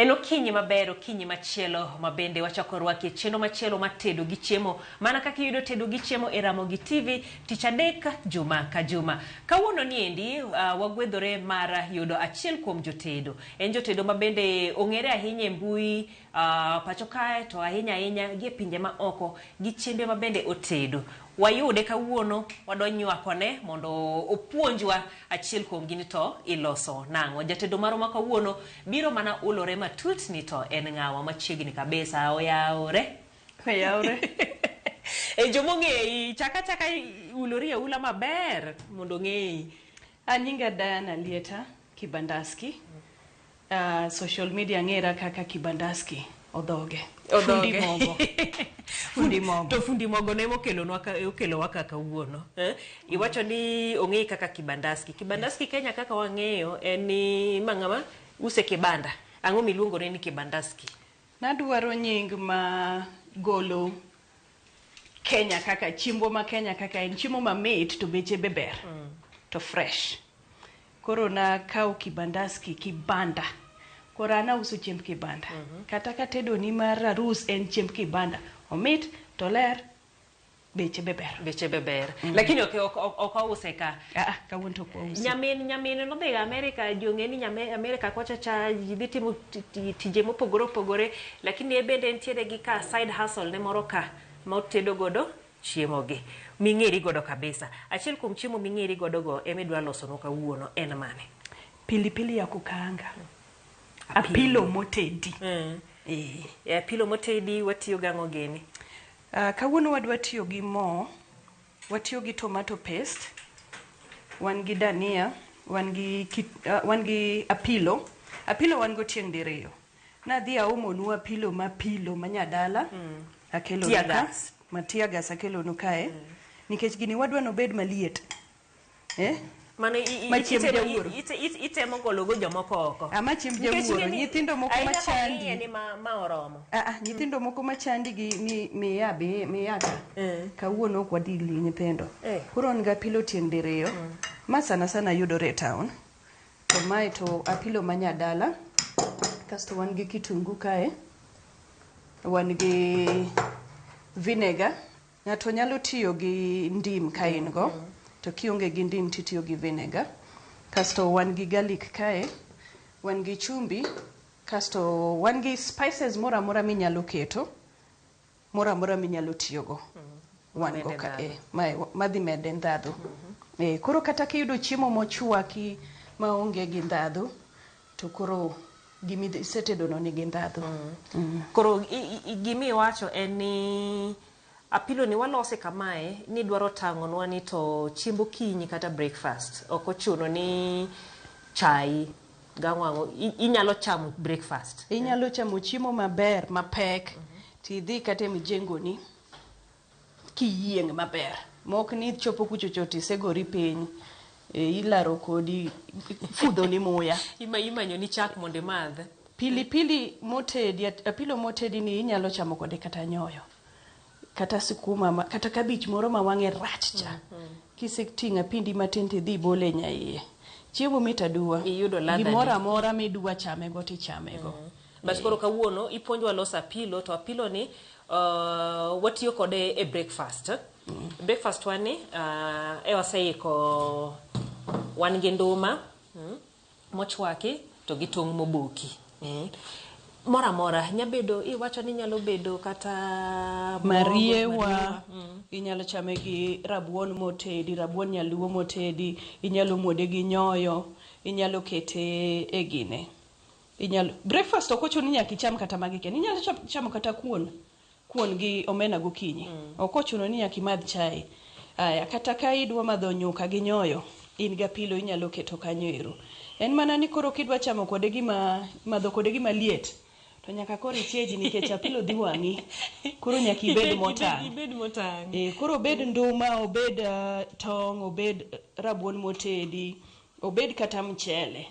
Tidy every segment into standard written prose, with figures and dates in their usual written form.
En okinyi maber, okinyi machielo mabende wachako rwake chenro machielo matedo gi chiemo. Mana kaka yudo tedo gi chiemo e Ramogi TV tich adek juma ka juma. Kawuono niendi wagwedhore mar yudo achiel kuom jotedo. En jotedo mabende ong'ere ahinya e mbui pacho kae to ahinya gi pinje ma oko gi chiembe mabende otedo. Wayude kawuono wadonywakone mondo opuonjwa achiel kuom gini to iloso nang'o. Jatedo maro ma kawuono biro mana ulore matut ni to en ng'awa machiegni kabisa. Oyaore e jomong'eyi chaka ulori ula maber mondo ng'eyi. Anyinga Diana Lieta Kibandaski. Social media ng'era kaka Kibandaski odhoge. Fundi mogo. To fundi mogo ne okelo waka kawuono. Iwacho ni ong'eyi kaka Kibandaski. Kibandaski Kenya kaka wang'eyo en ni mang'ama use kibanda. Ang'o miluongore ni Kibandaski? Nadwaro nying ma golo Kenya kaka chiembo ma Kenya kaka en chiemo mamit to beche beber. To fresh. Koro na kaw Kibandaski kibanda. Koro ana uso chiemb kibanda. Kata ka tedo ni mar arus en chiemb kibanda. Omit to ler beche beber. Lakini ok ause ka. Kawuono to kwa uso. Nyamin no be America jong'e ni America kocha cha dhi timo tije mopogore lakini e bende entiere gi ka side hustle ne moro ka ma otedo godo chiemo gi. Ming'eri godo kabisa. Achiel kuom chiemo ming'eri godo go emidwa loso no kawuono en mane? Pilipili ya kukaanga. Apilo motedi. Apilo motedi watiyo gang'o gini? Kawuono wadwa tiyo gi mo, watiyo gi tomato paste, wan gi dania, wan gi apilo. Apilo wan go tieng' diriyo. Nadhi aomonu apilo manyadala. Akelo gas. Matia gas akelo no kae. Nikech gini wadwa no bed maliet. Mane itemo golo go jomoko oko. Ama chiemb jawuoro, nyithindo moko machandi. Ni ma oromo. Nyithindo moko machandi gi ni miyaga. Kawuono ok wadhi li nyithindo. Koro nga apilo tieng' diriyo. Ma sana yudore e town. To mae to apilo manyadala. Kasto wan gi kitungu kae. Wan gi vinegar. Ng'ato nyalo tiyo gi ndim ka in go. To kionge gi ndim titiyo gi vinegar. Kasto wan gi garlic kae. Wan gi chumbi. Kasto wan gi spices mora minyalo keto. Mora minyalo tiyogo. Wan go kae. Madhi mede ndhadhu. Koro kata kiyudo chiemo mochwaki maonge gi ndhadhu. To koro gimi isetedo no nigi ndhadhu. Koro gimi wacho en ni apilo ni walose kamae ni dwaro tang'onwa ni to chiembo kinyi kata breakfast. Ok ochuno ni chai gang'wango. Inyalo chamo breakfast. Inyalo chamo chiemo maber, mapek. Tidhi kata mijengo ni kiyieng' maber. Mok ni chopo kuchocho tisegori piny. Ilaro kodi fudho ni muya. Imanyo ni chak monde madh. Pilipili motedi, apilo motedi ni inyalo chamo kode kata nyoyo. Kata sukuma, kata kabich moro ma wang'e rach cha. Kiseting'a pindi matin tidhi bole nyaiye. Chiemo mit aduwa. Iyudo ladha. Gimoro amora midwa chame go tichame go. Bas koro kawuono ipuonjwa loso apilo to apilo ni watiyo kode e breakfast. Breakfast wani waseiko wan gi nduma mochwaki to gi tong' moboki. Mora nyabedo iwacho ni nyalo bedo kata mariewa. Inyalo chame gi rabuon motedi, rabuon nyaluo motedi, inyalo muode gi nyoyo, inyalo kete e gine. Breakfast ok ochuno ni nyaka icham kata magi ken. Inyalo chamo kata kuon gi omena gokinyi. Ok ochuno ni nyaka imadh chai. Kata ka idwa madho nyuka gi nyoyo, in ga apilo inyalo keto kanyo ero. En mana ni koro kidwa chamo kode madho kode gima liet. To nyaka koro icheji nikech apilo dhi wang'i. Koro nyaka ibed motang'. Koro obed nduma, obed tong', obed rabuon motedi, obed kata mchele.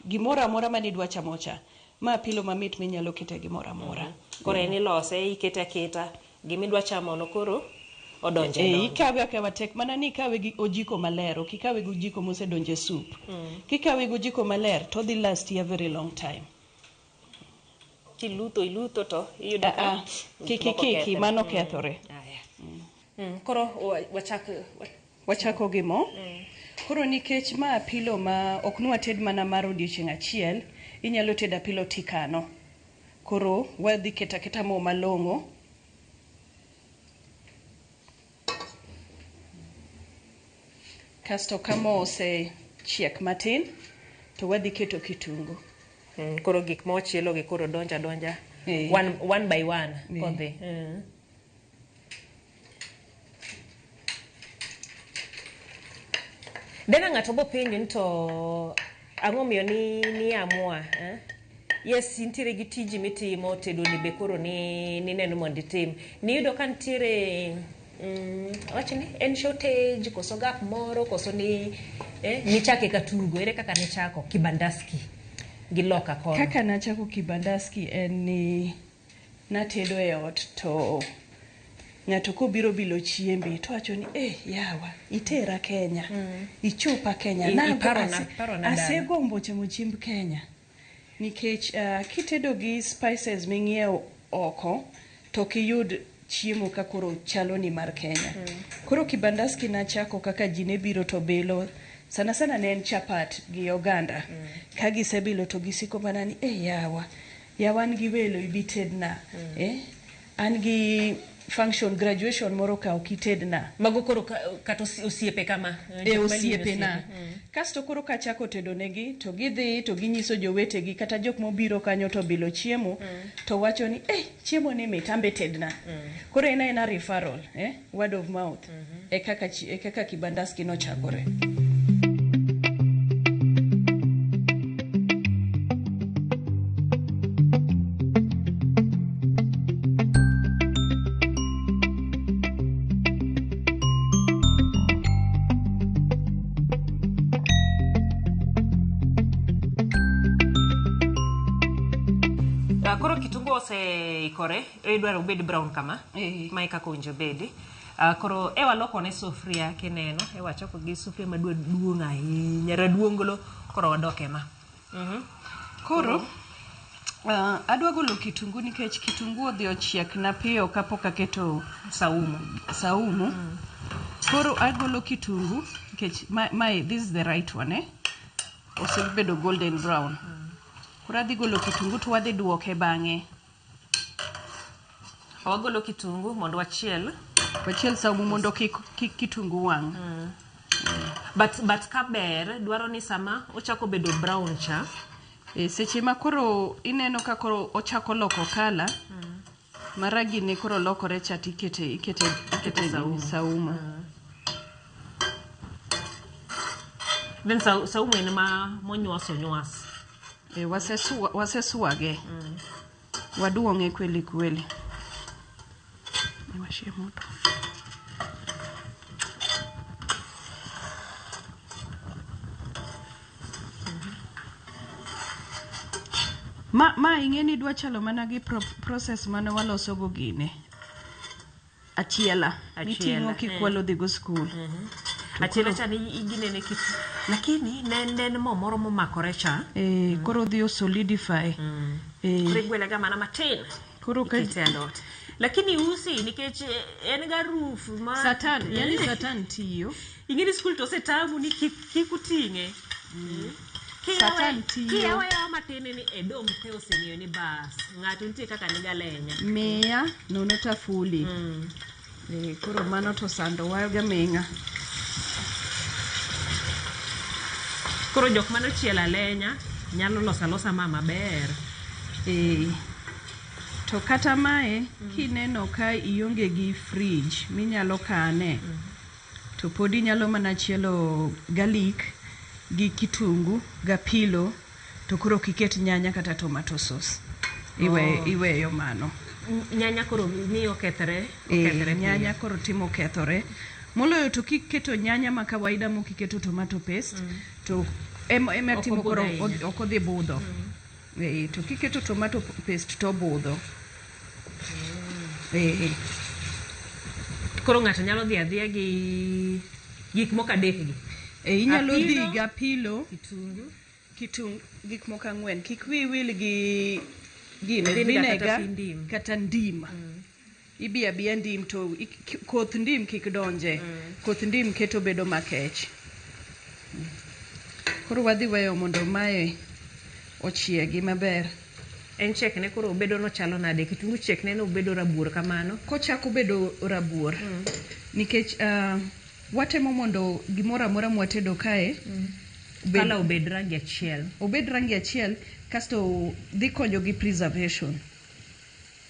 Gimoro amora mane idwa chamo cha. Ma apilo mamit minyalo kete gimoro amora. Koro en ilose ikete aketa gimidwa chamo no koro odonje. Ikawe akawa tek mana ni ikawe gi ojiko maler, ok ikawe gi ojiko mosedonje soup. Kikawe gi ojiko maler to dhi last a very long time. iluto to iyudo ka kiki mano kethore. Koro wachako gi mo. Koro nikech ma apilo ma ok nwa ted mana mar odiochieng' achiel, inyalo ted apilo tikano. Koro wadhi keta mo malong'o. Kasto ka mo osechiek matin to wadhi keto kitungu. Koro gik ma wachielo gi koro donja one by one kodhi. Dena ng'ato bo penjo ni to ang'o miyo ni amua yes intiere gi tiji mitimo tedo ni be koro ni neno mondo itim ni yudo ka ntiere wachni en shortage koso gap moro koso ni chake katugo ere kaka ne chako kibandaski gi loka kono. Kaka na chako kibandaski en ni natedo e ot to ng'ato kobiro bilo chiembi to wacho ni yawa itera Kenya ichopa Kenya asegombo chamo chiemb Kenya nikech kitedo gi spices ming'iewo oko to kiyud chiemo ka koro chalo ni mar Kenya. Koro kibandaski na chako kaka ji ne biro to bilo sana ne en chapat gi oganda ka gisebilo to gisiko mana ni yawa an gi welo ibitedna an gi function graduation moro ka okitedna mago koro kata osiepe kama osiepe na kasto koro ka chako tedo negi to gidhi to ginyiso jowetegi kata jok mobiro kanyo to bilo chiemo to wacho ni chiemo ni mit ambe tedna koro ena referral word of mouth e kaka kibandaski no chakore. Koro kitungu oseikore idwaro obed brown kama mae kaka owinjo bedi. Koro waloko ne sufria kineno wachoko gi sufria maduong' ahinya raduonglo koro wadoke ma. Koro adwa golo kitungu nikech kitungu odhi ochiek na piyo kapok aketo saumu. Koro agolo kitungu nikech this is the right one osebedo golden brown. Koro adhi golo kitungu to wadhi duoke bang'e. Wagolo kitungu mondo wachiel saumu mondo kik kitungu wang'. But kaber dwaro ni sama ochako bedo brown cha seche ma koro ineno ka koro ochako loko kala maragi ne koro lokore cha tikete saumu. Then saumu en monywaso. Waseswage waduong'e kweli. Niwashie moto. Ma ing'eni dwa chalo mana gi process mane waloso go gine. Achiela. Miting'o kikwalo dhigo school. Achiela cha ni iginene kitu. Lakini nen mo moro momakore cha. Koro dhi solidify. Kregwela ga mana matin. Koro alot. Lakini usi nikech en ga roof ma Satan tiyo. Ingeni school to setamu ni kikuting'e. Satan tiyo. Kiyawa matin ni edom te osemiyo ni bas. Ng'ato nitie kaka ni galenya. Meya nono tafuli. Koro mano to sando waga ming'a. Koro jok mano chiela lenya nyalo losa maber. To kata mae kineno ka ionge gi fridge minyalo kane to podi nyalo mana chielo garlic gi kitungu gapilo to koro kiket nyanya kata tomato sauce iweyo mano. Nyanya koro miyo kethre nyanya koro timo kethore moloyo to kiketo nyanya ma kawaida mo kiketo tomato paste to ema timo koro okodhi budho. To kiketo tomato paste to budho. Koro ng'ato nyalo dhi adhiya gi gik moko adek gi. Inyalo dhi gapilo kitungu gik moko ang'wen kik wil gi vinegar kata ndim. Ibiya biya ndim to koth ndim kik donje. Koth ndim keto bedo makech. Koro wadhi weyo mondo mae ochiegi maber. En chek ne koro bedo no chalo nade? Kitungu chek ne no bedo rabuor kamano. Kochako bedo rabuor. Nikech watemo mondo gimoro amora mwatedo kae kala obed rangi achiel. Obed rangi achiel kasto dhi konyo gi preservation.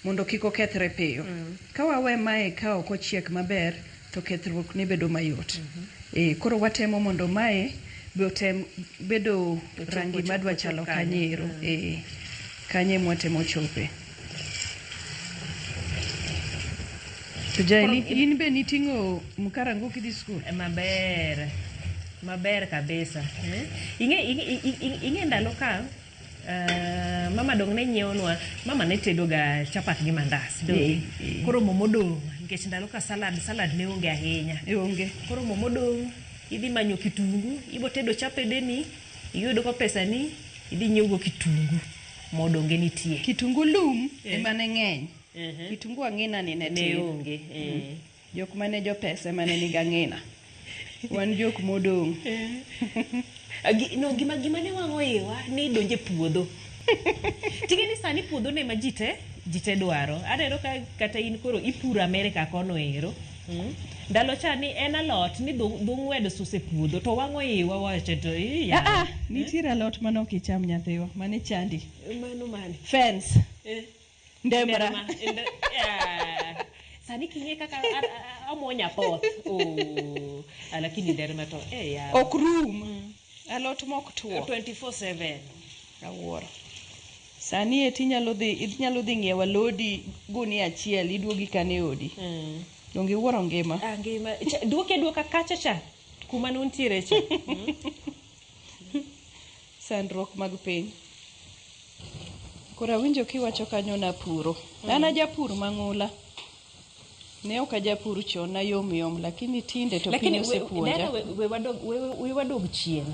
Mondo kik okethre piyo. Ka wawe mae ka ok ochiek maber to kethruok ne bedo mayot. Koro watemo mondo mae bedo rangi madwa chalo kanyero. Kanye mwatemo chope. To Jaili, in be nitingo mkarangu kidhi skul? Maber kabisa. Inge ndalo ka mama dong ne nyiewonwa, mama ne tedo ga chapat gi mandas. Koro momo dong, nikech ndalo ka salad ne onge ahinya. Onge. Koro momo dong, idhi manyo kitungu, ibo tedo chapedeni, iyudo ko pesa ni, idhi nyiewo kitungu. Modonge nitie. Kitungu lum ema ne ng'eny. Kitungu ang'ina ni ne onge. Jok mane jo pesa mane ni gang'ina. Wan jok modong. No gima ne wang'o iwa ni donje puodho. Tige ni sani puodho ne ma jite dwaro. Aneno ka kata in koro ipuro Amerika kono ero. Ndalo cha ni en alot ni dhung'wedo suse puodho to wang'o iwa wache to nitiere alot manok icham nyathiwa mane chandi. Mano. Fence. Ndemra. Sani kinye kaka amonya poth. Lakini nderma to ok rum. Alot mok tuo 24/7 awuoro. Sani inyalo dhi ng'iewo alodi gunia achiel iduogi kane odi. Donge wuoro ngima. Ngima. Duoka kacha cha. Kuma nuntiere cha. Sandruok mag piny. Kora winjo kiwacho kanyo na puro. Ana japur mang'ula. Ne ok ajapur chon na yom lakini tinde to piny osepuonja. We wadog chien.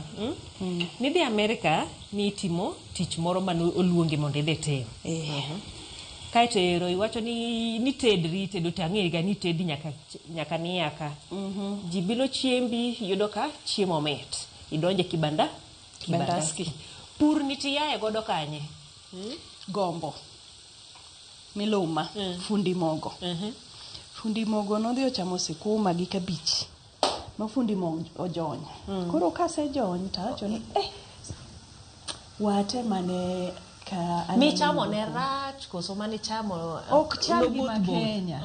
Nidhi Amerika ni timo tich moro mano oluongi mondo idhi tim. Kaito ero iwacho ni tedo tang'e ga ni tedi nyaka niyaka. Jibilo chiembi yudo ka chiemo mit. Idonje kibandaski. Pur nitiyae godo kanye. Gombo. Miluma. Fundi mogo. Fundi mogo nodhi ochamo sikuma gi kabich. Ma fundi mogo ojony. Koro kase jony to acho ni wate mane ka mi chamo ne rach koso mane chamo ok cham gi ma Kenya.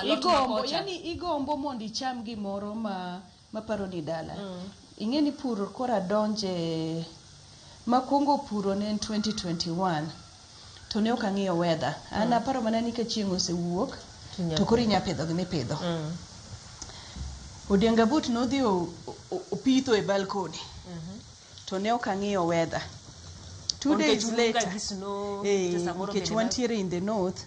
Igombo igombo mondo icham gimoro ma paro ni dala. Ing'eni pur kora donje makongo puro ne 2021 to ne ok ang'iyo weather. Ana paro mana ni ka chieng' osewuok to koro inya pidho gimi pidho. Odianga but nodhi opitho e balcony. To ne ok ang'iyo weather. 2 days later, nikech wantiere in the north,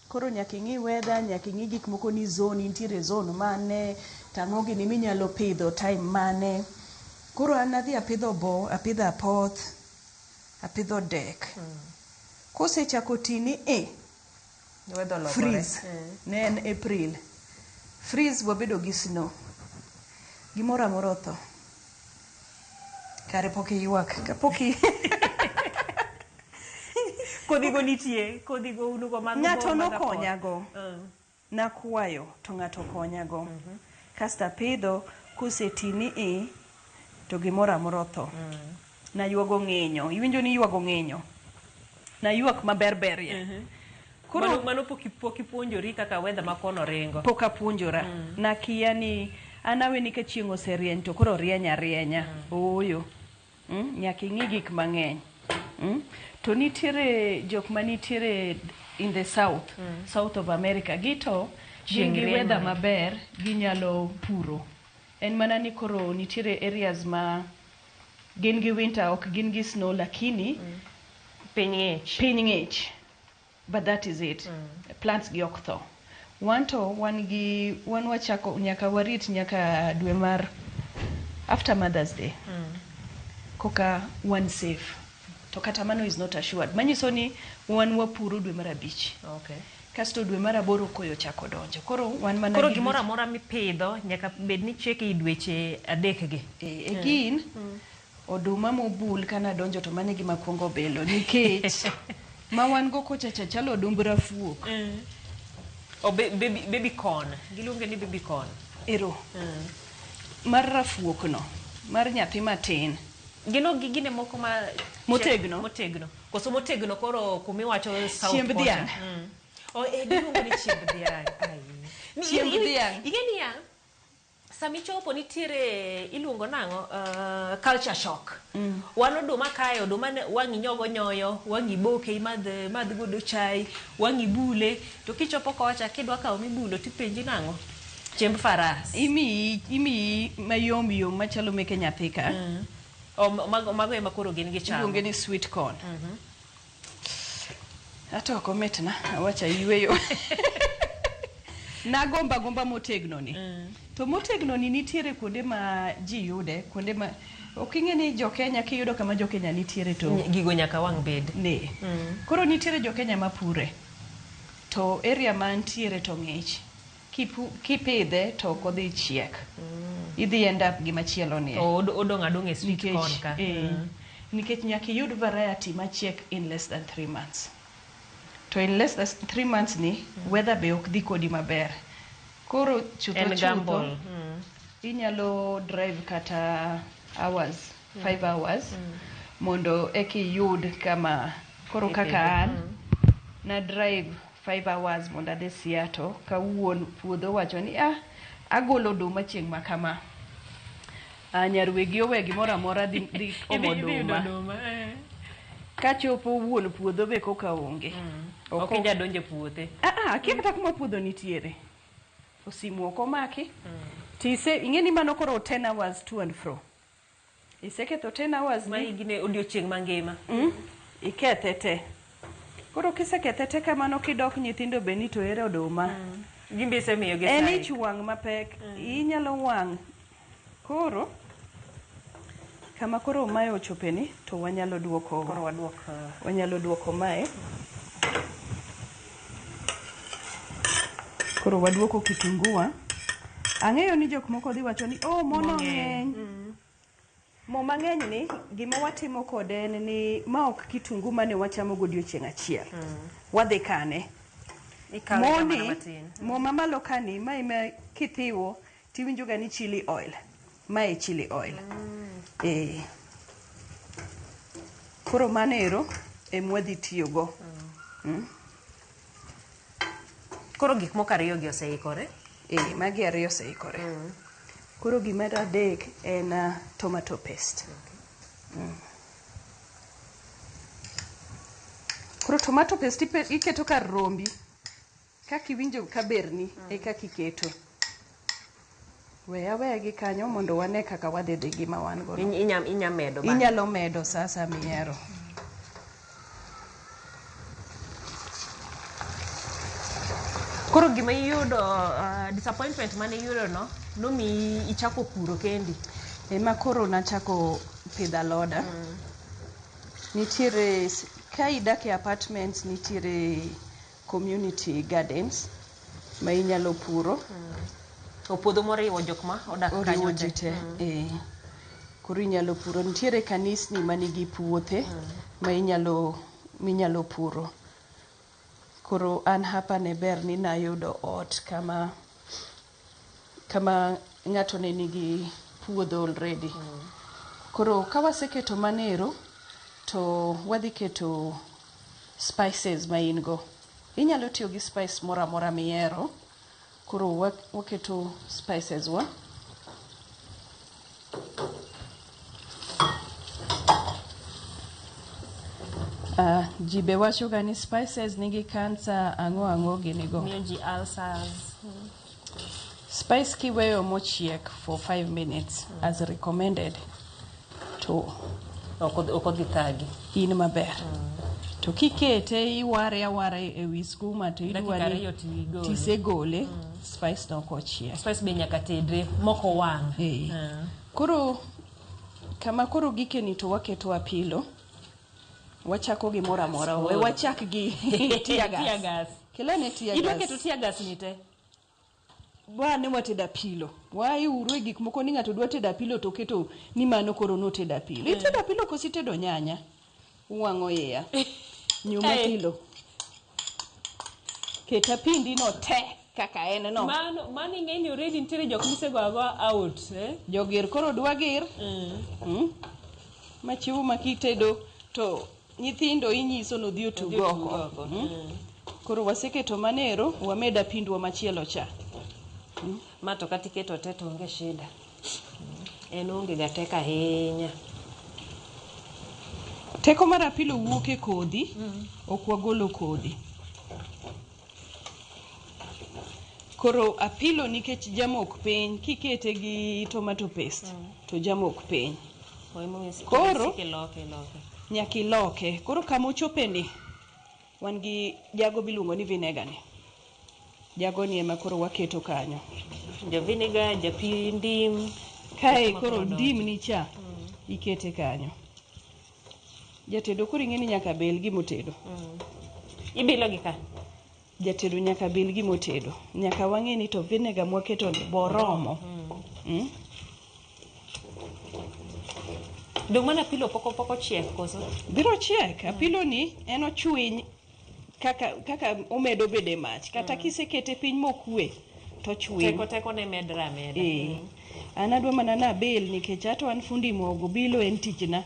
koro nyaka ing'i weather, nyaka ing'i gik moko ni zone, nitiere zone mane, tang'o gini minyalo pidho time mane. Koro an adhi apidho apidho apoth, apidho dek. Kosechako tini freeze. Ne en April. Freeze wabedo gi snow. Gimoro amora otho. Kare poki ywak, kapoki kodhigo nitie, kodhigo unugo mag ng'ato nokonyago. Nakwayo to ng'ato konyago. Kasta pidho kosetini to gimoro amora otho. Nayuago ng'enyo. Iwinjo ni yuago ng'enyo. Nayuak maber ya. Koro mano poki puonjori kaka weather makono ringo. Poka puonjora. Nakia ni anawe ni ka chieng' oserieny to koro rienya. Oyo. Nyaka ing'i gik mang'eny. To nitiere jok manitiere in the south of America gito gi weather maber ginyalo puro. En mana ni koro nitiere areas ma gin gi winter ok gin gi snow lakini piny ng'ich. But that is it. Plants gi ok tho. Wan wachako nyaka warit nyaka dwe mar after Mother's Day. Koka one safe to kata mano is not assured. Manyiso ni wan wapuro dwe mar 5. Okay. Kasto dwe mar 8 koyo chako donjo. Koro wan mana koro gimoro amora mipidho nyaka bed ni chieke dweche 3 gi. Egin oduma mobul kana donjo to mane gima kwongo belo nikech ma wan go kocha chalo odumb rafuok. O baby corn. Giluonge ni baby corn. Ero. Mar rafuok no. Mar nyathi matin. Gine moko ma motegno. Koso motegno koro kumiwacho South Chiemb dhiang'. Giluongo ni chiemb dhiang'. Chiemb dhiang'. Igeni ya samichopo nitiere iluongo nango culture shock. Wan oduma kayo, oduma wangi nyogo nyoyo, wangi boke madh godo chai, wangi bule, to kichopo kocha kidwa kawo mibulo tipenji nango chiemb faras. Imi mayom yom machalo meke nyathi ka. Mago ema koro gin gi chamo. Iluonge ni sweet corn. Ato kometna awacha yweyo. Gomba motegno ni. To motegno ni nitiere kuonde ma ji yude, kuonde ma oking'e ni jo Kenya kiyudo kama jo Kenya nitiere to gigo nyaka wang' bed. Ne. Koro nitiere jo Kenya mapure. To area ma nitiere to ng'ich. Kipidhe to kodhi chiek. Idhi end up gi machielo ni. Odong' e sweet corn ka. Nikech nyaka yud variety ma chiek in less than 3 months. To in less than 3 months ni weather be ok dhi kodi maber. Koro chutho inyalo drive kata hours, 5 hours mondo eki yud kama koro kaka an na drive 5 hours mondo adhi Seattle ka wuon puodho wacho ni agolo oduma chieng' ma kama. Nyarwegi owegi moro amora dhi omo oduma. Kachopo wuon puodho be koka onge. Ok ja donje puothe. Kia kata kuma puodho nitiere. Osimu oko maki. Tise ingeni mano koro 10 hours to and fro. Iseketho 10 hours ma igine odiochieng' mangima. Ikethe te. Koro kisekethe te kamano kidok nyithindo be ni to ere oduma. Gimbe semiyo gi sai. Eni chwang' mapek. Inyalo wang'. Koro kama koro mae ochopeni to wanyalo duoko. Koro waduoko. Wanyalo duoko mae. Koro waduoko kitungua. Ang'eyo ni jok moko dhi wacho ni mono ng'eny. Mo mang'eny ni gima watimo kode en ni ma ok kitungu mane wachamo godiochieng' achiel. Wadhi kane. Mo mamalo kani ma ime kithiwo tiwinjo ga ni chili oil. Mae chili oil. Koro manero emwadhi tiyo go. Koro gik moko ariyo gi oseikore. Magi ariyo oseikore. Koro gima adek en tomato paste. Koro tomato paste iketo kar rombi. Kaka iwinjo ka berni e kaka iketo. Weya gi kanyo mondo wane kaka wadhi dhi gima wan go. Inyamedo ba. Inyalo medo sasa miyero. Koro gima iyudo disappointment mane iyudo no mi ichako puro kendi. Ema koro nachako pidho aloda. Nitiere ka idak e apartments nitiere community gardens ma inyalo puro. Puodho moriwo jok ma odak kanyo te. Koro inyalo puro. Nitiere kanisni manigi puothe ma minyalo puro. Koro an hapa ne ber ni nayudo ot kama ng'ato ne nigi puodho already. Koro ka waseketo manero to wadhi keto spices ma in go. Inyalo tiyo gi spice moro amora mihero. Koro waketo spices wa. Jibe wacho ga ni spices nigi cancer ang'o ginigo. Miyo ji ulcers. Spice kiweyo mochiek for 5 minutes as recommended to okodhi thagi. In maber. To kikete iware e wi skuma to idwani tisegole spice no kochiek. Spice be nyaka tedre moko wang'. Koro kama koro gikeni to waketo apilo. Wachako gi mora mora. We wachak gi tear gas. Kelane tear gas. Idoke to tear gas ni te. Bwane wateda pilo. Wai urwe gik moko ni ng'ato dwa teda pilo to keto ni mano koro no teda pilo. Iteda pilo kosi tedo nyanya. Uwango iya. Nyuma pilo. Keta pindi no te kaka en no. Mano ing'eni already nitiere jok misego out, Jogir koro dwa gir. Machiwo makitedo to nyithindo inyiso no dhi otugo oko. Koro waseketo manero wameda pindwa machielo cha. Mato katiketo teto onge shida. En onge ga teka ahinya. Teko mar apilo wuok e kodhi, ok wagolo kodhi. Koro apilo nikech jamok piny kikete gi tomato paste to jamok piny. Koro nyaki loke. Koro kama ochopeni wan gi jago biluongo ni vinegar ni. Jago ni ema koro waketo kanyo. Ja vinegar, ja pi ndim. Kae koro ndim ni cha ikete kanyo. Jatedo koro ing'eni nyaka bel gi motedo. Ibilo gi ka. Jatedo nyaka bil gi motedo. Nyaka wang'eni to vinegar mwaketo ni boromo. Dong mana apilo poko chiek koso? Biro chiek. Apilo ni en ochwiny kaka omedo bede mach. Kata kisekete piny mokwe to chwiny. Teko ne medra meda. An adwa mana na bel nikech ato an fundi mogo bilo en tichna.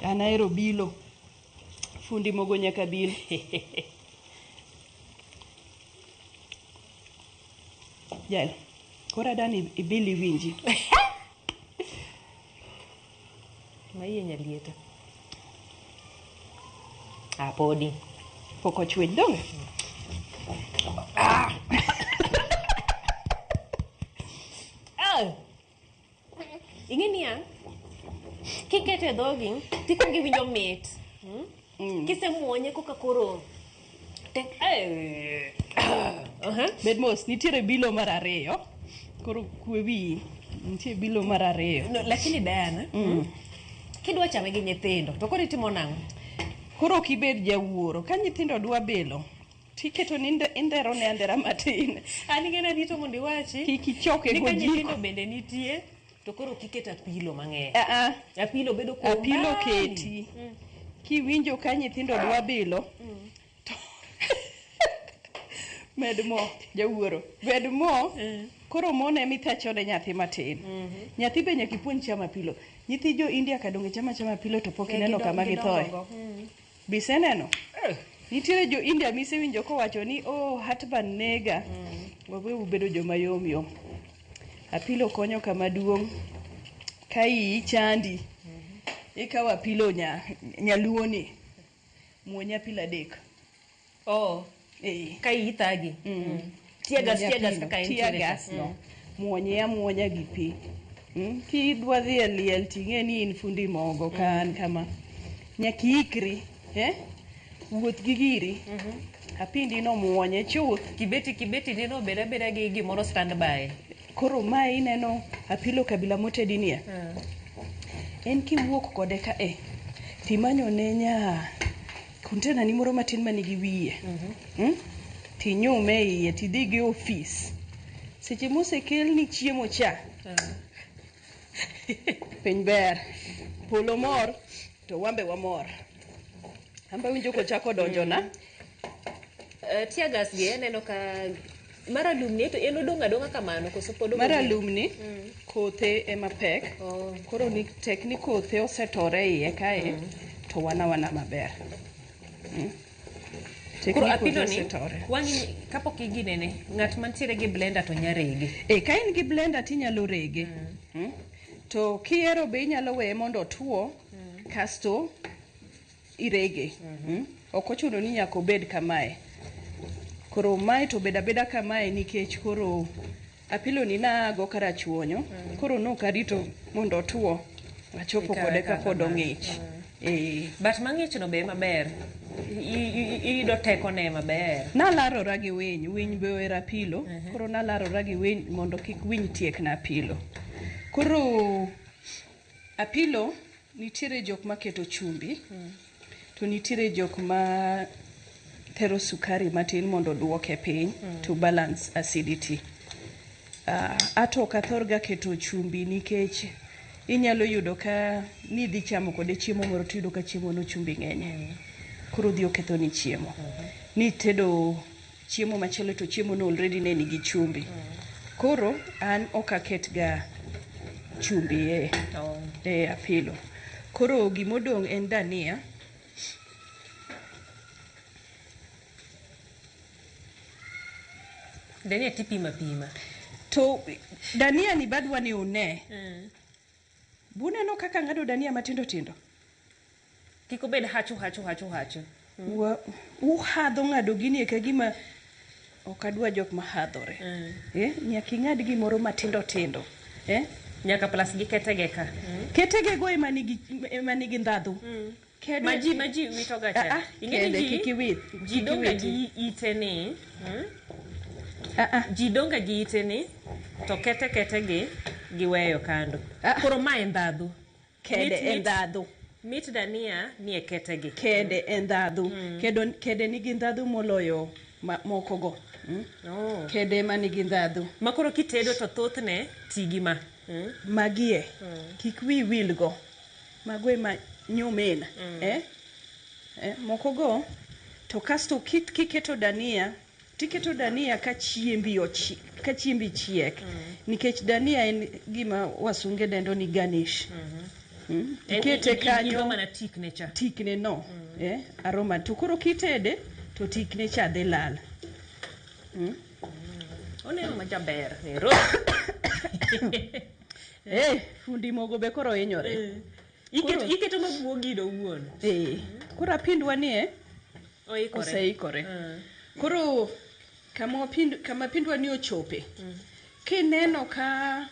An ahero bilo. Fundi mogo nyaka bil. Jal. Kora dani ibili winji. Maiye nyalieta. Podi. Poko chwech dong. Ing'eni ya? Kikete dhogi, tikongi winjo mit. Kise muonye koka koro. Bed mos, nitiere bilo mar ariyo. Koro kwe wi, nitiere bilo mar ariyo. No, lakini Diana, kidwa chame gi nyithindo, to koro itimo nang'o? Koro kibed jawuoro, ka nyithindo dwa belo, tiketo ni indero ne andera matin. Ani gena rito mondi wachi. Kikichoke go jiko. Nika nyithindo bende nitie, to koro kiketa apilo mang'eny. Apilo bedo kwa apilo keti. Kiwinjo ka nyithindo dwa belo, med mo, jawuoro. Med mo, koro mo ne mitachone nyathi matin. Nyathi be nyaka ipuonj chamo apilo. Nyithi jo India kadonge chama apilo to pok ineno kama githoe. Biseneno? Nitiere jo India misewinjo kowacho ni heartburn nega. Wawe ubedo joma yom yom. Apilo konyo kama duong'. Ka iyi chandi. Ikawa apilo nyaluoni. Muonya apilo 3. Ka iyi thagi. Tear gas kaka en tear gas no. Muonya gi pi. Kidwa dhi e liel ting'eni in fundi mogo kan kama. Nyaki ikri, wuoth gi giri. Apindi no muonye chuth. Kibeti nino beda gi gimoro standby. Koro mae ineno apilo kabila motedi niya. En kiwuok kode ka timanyo ne kontena ni moro matin manigi wiye. Tinyume iye tidhi gi ofis. Seche mosekel ni chiemo cha. Piny ber. Polo mor to wambe wamor. Amba winjo ko chako donjona. Tear gas gi eneno ka maralumni to en odonga kamano koso podo maralumni kothe ema pek. Koro ni tekni kothe osetore iye kae to wana maber. Koro apilo ni wangi kapok iginene ng'at mantiere gi blender to nyarege. Ka in gi blender tinyalo rege. To kiero be inyalo weye mondo otuo kasto irege. Ok ochuno ni nyaka obed kamae. Koro mae to beda kamae nikech koro apilo ni nago karachuonyo. Koro no karito mondo otuo. Achopo kode ka pod ong'ich. But mang'ich no be maber. Iyudo teko ne maber. Nalarora gi winy be ohero apilo. Koro nalarora gi winy mondo kik winy tiek na apilo. Koro apilo nitiere jok maketo chumbi. to nitire jok ma thero sukari matin mondo duoke piny to balance acidity. Ato kathorga keto chumbi nikech inyalo yudo ka nidhi chamo kode chiemo moro tiyudo ka chiemo no chumbi ng'enye. Koro dhi oketho ni chiemo. Ni tedo chiemo machielo to chiemo no already ne nigi chumbi. Koro an okaket ga chumbi e apilo. Koro gimodong' en dania. Dania tipima. To dania ni badwa ni une. Buneno kaka ng'ado dania matindo tindo. Kiko bed hachu. Uhadho ng'ado gini e kagima okadwa jok mahadhore. Nyaka ing'ad gimoro matindo tindo. Nyaka plus gi ketege ka. Ketege go ema nigi ndhadhu. Maji wito gacha. Ing'eni kikiwith. Ji donga gi iteni. Ji donga gi iteni. To ketege giweyo kando. Koro ma ndhadhu. Kede ndhadhu. Mit dania ni ketege. Kede ndhadhu. Kede nigi ndhadhu moloyo moko go. Kede ma nigi ndhadhu. Makoro kitedo to thothne tigi ma. Magie. Kik wi wil go. Magwe ma nyomena. Moko go to kasto kiketo dania, tiketo dania ka chiembi chiek. Nikech dania en gima wasunge dendo ni garnish. Ikete kanyo mana tikne cha. Tikne no. Aroma to koro kitede to tikne cha dhi lal. Oneno majaber. Fundi mogo be koro hinyore. Iketo mabuogido wuon. Koro apindwa ni oikore. Oseikore. Koro kama pindwa ni ochope. Kineno ka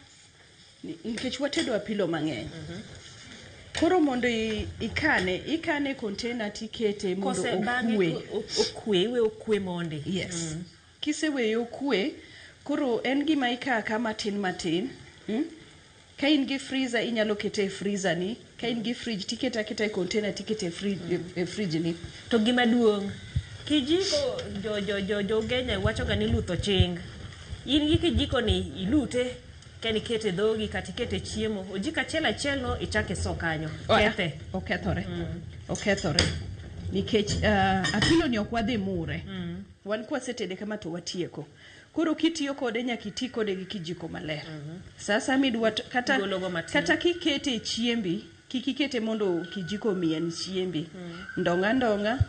nikech watedo apilo mang'eny. Koro mondo ikane container tikete mondo okwe monde. Yes. Kiseweyo okwe, koro en gima ikaka matin. Ka in gi freezer inyalo kete e freezer ni. Ka in gi fridge tiketa e container tikete e fridge ni. To gima duong'. Kijiko jo Kenya wacho ga ni lutho ching. In gi kijiko ni ilute kani kete dhogi katikete chiemo. Ojiko achiel no ichake so kanyo. Kethe. Okethore. Nikech apilo ni okwadhi mure. Wan kwasetede kama to watieko. Koro kitiyo kode nyaka iti kode gi kijiko maler. Sasa midwa kata kikete chiembi, kikikete mondo kijiko mien chiembi. Ndonga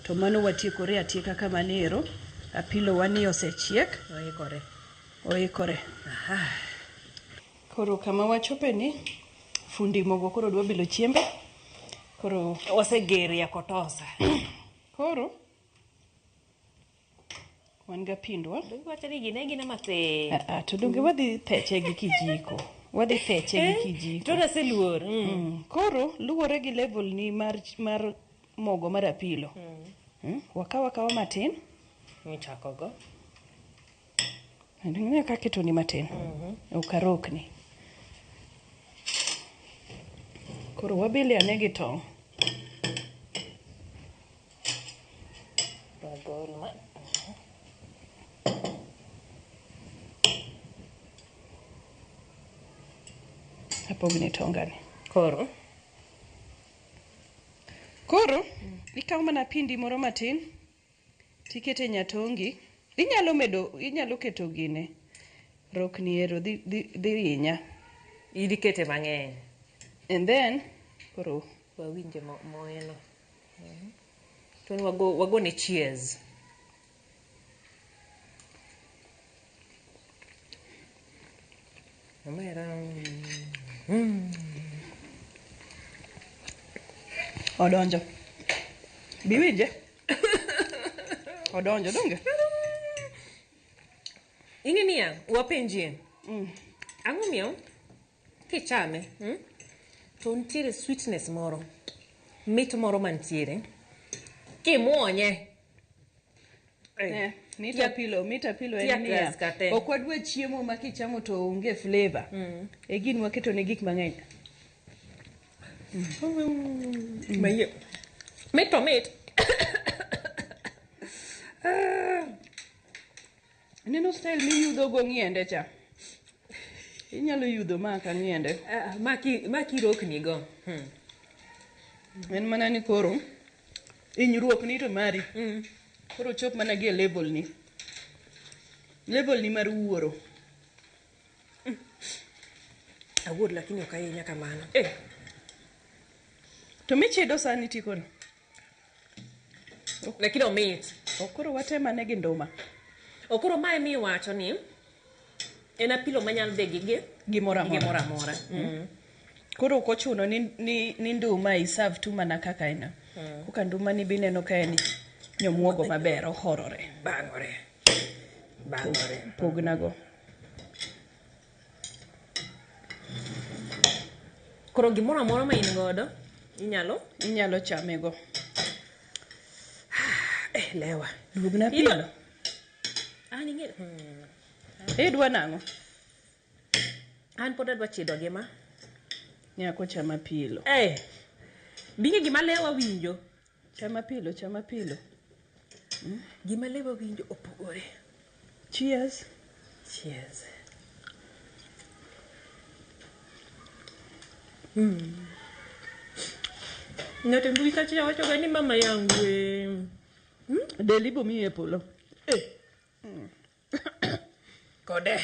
to mano watiekore atieka kama nero. Apilo wani osechiek. Oikore. Koro kama wachope ni fundi mogo koro dwa bilo chiembe. Koro wasegeria kotosa. Koro wan ga pindwa. Donge wacho ni gine mathe. To donge wadhi theche gi kijiko. To naseluor. Koro luwore gi level ni mar mogo mar apilo. Wakawa matin. Michako go. Ng'e ka keto ni matin. Okarokni. Koro wabile ane gi tong'. Apogni tongani. Koro ikaw mana pindi moro matin tikete nyatongi. Inyalo keto gine rokni ero dhi rinya. Idhi kete mang'eny. And then koro wawinje moeno. Toni wago ne cheers. Odonjo. Biwinje? Odonjo donge? Ing'eni wapenjie. Ang'o miyo kichame? To nitiere sweetness moro. Mit moro mantiere. Kimuonye. Mita pilo en niya. Okwadwa chiemo ma kichamo to onge flavor. E gin waketo ne gik mang'eny. Mit. Neno style mi yudo go ngiende cha. Inyalo yudo maka ngiende. Maki rokni go. En mana ni koro inyruok ni to mari. Koro chop mana gi level ni. Level ni mar wuoro. Awuor lakini okainya kamano. To michedo sani tikono. Lakini omit. Okoro watema ne gi nduma. Okoro mae mi wacho ni en apilo manyal de gimora mora. Koro kochuno ni nduma iserve tu mana kaka ina. Kuka nduma ni bineno ka en nyomuogo maber ohorore. Bangore. Pognago. Koro gimora mora ma in godo inyalo chamego. Lewa. Dugna pilo. Ing'e. Idwa nango? An pod adwa chido gima. Nyako chama pilo. Binge gima lewa winjo. Chama pilo. Gima lewa winjo opogore. Cheers. Ng'ato mbui kacha wacho gani mama yangu Delibo mi e polo. Kode.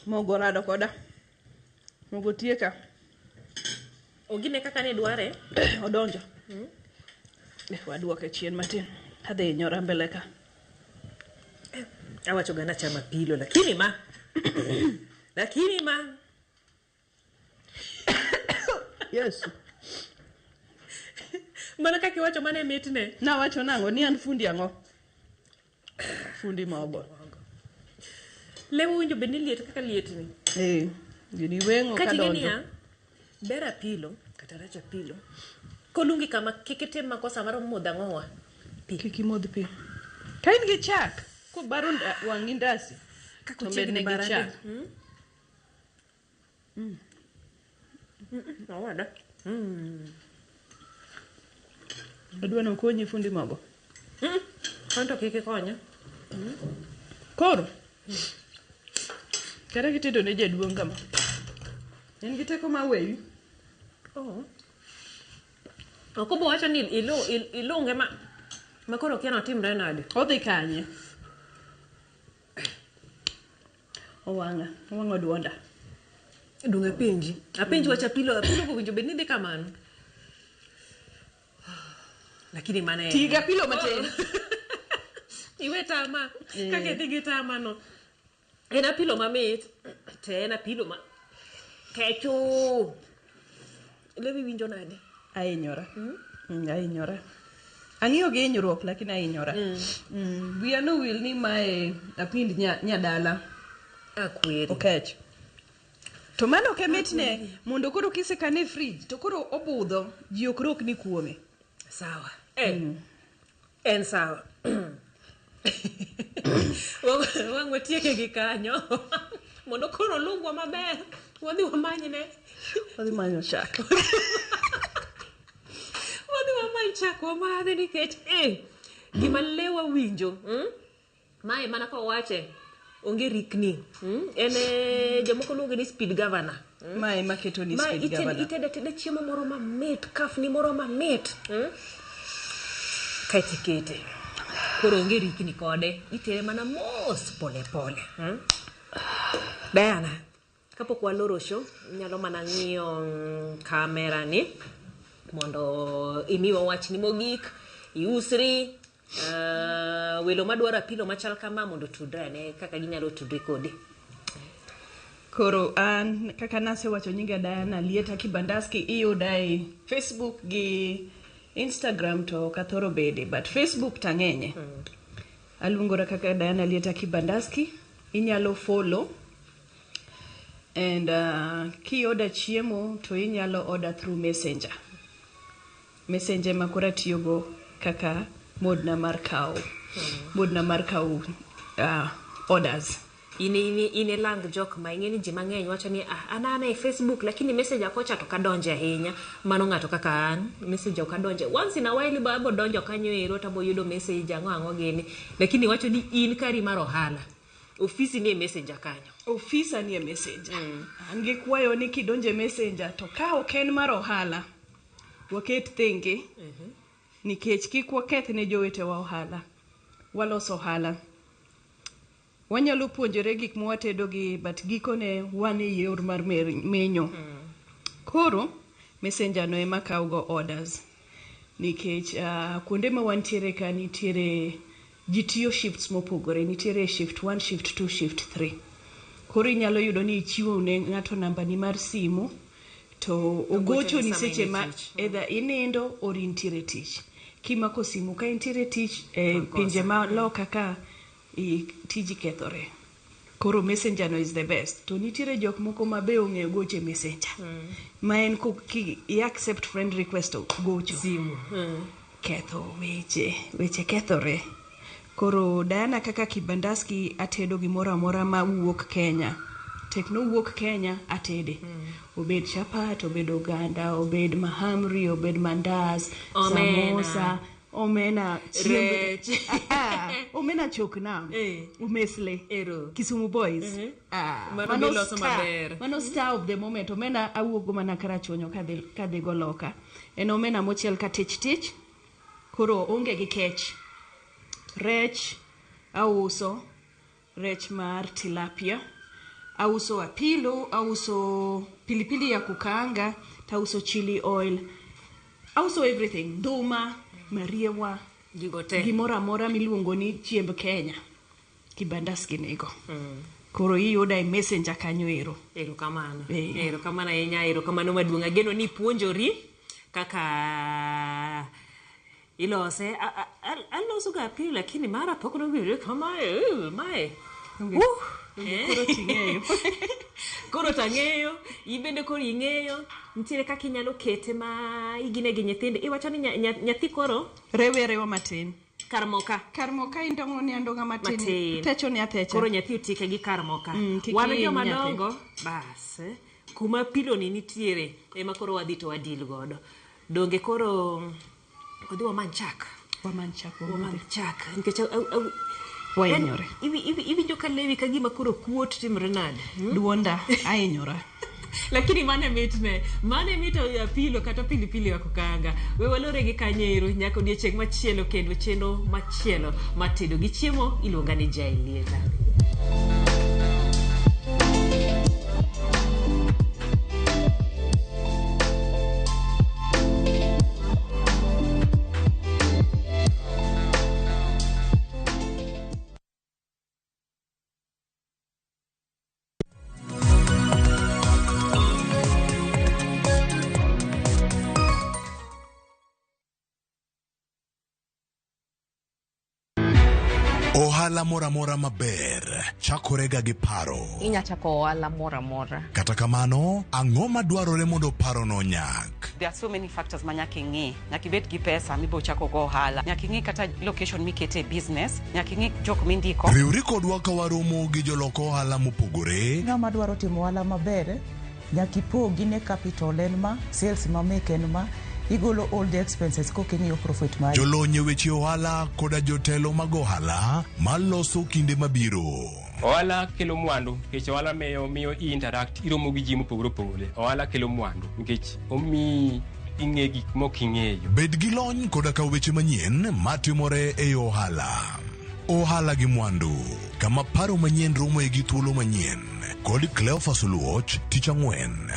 Mogo rado koda. Mogo tieka. Ogine kaka ne dware. Odonjo. Waduoke chien matin. Adhi nyora mbele ka. Awacho gana chama pilo lakini ma. Yes. Mana kaki wacho mane mitne. Na wacho nango ni an fundi ango. Fundi mogo. Lewo winjo beni liet kaka liet ni. Gini wengo ka donjo. Katigenia bera pilo, kata racha pilo. Kolungi kama kikete makosa maro modha ngowa. Kiki modh pi. Kain gi chak. Ko baro wangi ndasi. Kako chiegni gi chak. Awada. Adwa no konyi fundi mogo. Kanto kike konya. Koro. Kare kitedo ne jaduong kama. En giteko maweyi. Okobo wacho ni ilunge ma koro kiano timre nade. Odhi kanye. Owango duonda. Dunga penji. Apenji wacha pilo ko winjo beni de kamano. Lakini mane tiga pilo matin. Iwe tama. Kake tigi tama no. Ena pilo mamit. Te ena pilo ma. Kecho. Lewi winjo nade. Ainyora. Ainyora. Ang'iyo gi hinyruok lakini ainyora. Wiya no wil ni mae apind nyadala. Akweri. Okech. To mano ke mitne mondo koro kisekane fridge to koro obudho ji okrok ni kuome. Sawa. En sawa. Wango tieke gi kanyo. Mondo koro lungwa maber. Wadhi wamanyne. Wadhi manyo chak. Wadhi wamany chak wamadhi nikech gima lewa winjo. Mae mana ka wache onge rikni. En jomoko luonge ni speed governor. Mae maketo ni speed governor. Itede chiemo moro mamit, kafni moro mamit. Kete. Koro onge rikni kode. Itere mana mos pole. Diana, kapok waloro show, nyalo mana ng'iyo kamera ni mondo imiwa wachni mogik, iusri, welo madwaro apilo machal kama mondo tudre ne kaka ginyalo tudre kodi. Koro an kaka nase wacho nyinga Diana Lieta Kibandaski iyuda e Facebook gi Instagram to kathoro bede, but Facebook tang'enye. Aluongora kaka Diana Lieta Kibandaski, inyalo follow. And ki order chiemo to inyalo order through Messenger. Messenger makora tiyogo kaka modna mar kaw. Modna mar kaw orders. ine lang jok ma ingeni ji mang'eny wacho ni anana e Facebook lakini message akocha to kadonje ahinya mano ng'ato kaka an message okadonje once in a while babo donjo kanyo ero tabo yudo message ang'o gini lakini wacho ni in kari mar ohala ofisi ni messenger kanyo ofisa ni messenger ange kwayo ni kidonje messenger to ka oken mar ohala waket thenge nikech kik waketh ne jowete wa ohala waloso ohala wanyalo puonjore gik mwatedo gi but gikone wan e yor mar menyo koro messenger no ema kawo orders nikech kuonde ma wantiere ka nitiere jitiyo shifts mopogore nitiere shift 1 shift 2 shift 3 koro inyalo yudo ni ichiwo ne ng'ato namba ni mar simu to ogocho ni seche ma either inindo or intiere tich kimako simu ka intiere tich pinje ma loka ka tiji kethore koro messenger no is the best to nitiere jok moko mabe ong'eyo goche messenger ma en ko i accept friend request gocho simu ketho weche kethore koro Diana kaka Kibandaski atedo gimoro amora ma wuok Kenya tekno wuok Kenya atede obed chapat obed oganda obed mahamri obed mandas samosa omena rech omena chokna umesle Kisumu boys mano star of the moment omena awuogo mana karachonyo kadhi goloka en omena mochiel ka tich koro onge gi kech rech auso rech mar tilapia auso apilo auso pilipili ya kukaanga tauso chili oil auso everything duma mariewa gimora mora miluongo ni chiemb Kenya Kibandaski nego koro iyuda e messenger kanyo erokamano erokamano maduong' ageno ni puonjori kaka ilose aloso ga apilo lakini mara pok nobiro mae koro tang'eyo ibende koro ing'eyo nitiere kaka inyalo kete ma igine gi nyithinde iwacho ni nyathi koro rewa matin karmoka indongo ni andonga matin techo ni atecha koro nyathi utike gi karmoka wan joma dongo bas kuma pilo ni nitiere ema koro wadhi to wadil godo donge koro odhi wamanchak nikech wainyore iwi joka lewi kagima koro kuot timre nade duonda ainyora lakini mane mit apilo kata pilipili ya kukanga we walore gi kanyero nyaka odiochieng' machielo kendo chendo machielo matedo gi chiemo iluonga ni Jailieza. Ohala mora maber chakorega gi paro. Inya chako ohala mora. Kata kamano, ang'o madwarore mondo paro no nyak? There are so many factors manyaka ing'i. Nyaka ibed gi pesa mibo chako go ohala. Nyaka ing'i kata location mikete business. Nyaka ing'i jok mindiko. Riwri kodwa ka waromo gi joloko ohala mopogore. Ng'ama dwaro timo ohala maber, nyaka ipogi ne capital en ma, sales ma make en ma, igolo all the expenses koking'iyo profit mari. Jolonye weche ohala koda jotelo mag ohala maloso kinde mabiro. Ohala kelo mwandu, nikech ohala miyo interact, iromo gi ji mopogore. Ohala kelo mwandu, nikech omi ing'e gik moking'eyo. Bed gi lony koda ka weche manyien matimore e ohala. Ohala gi mwandu, kama paro manyien romo e gi thuolo manyien. Kod Cleophas Oluoch, Tich Ang'wen,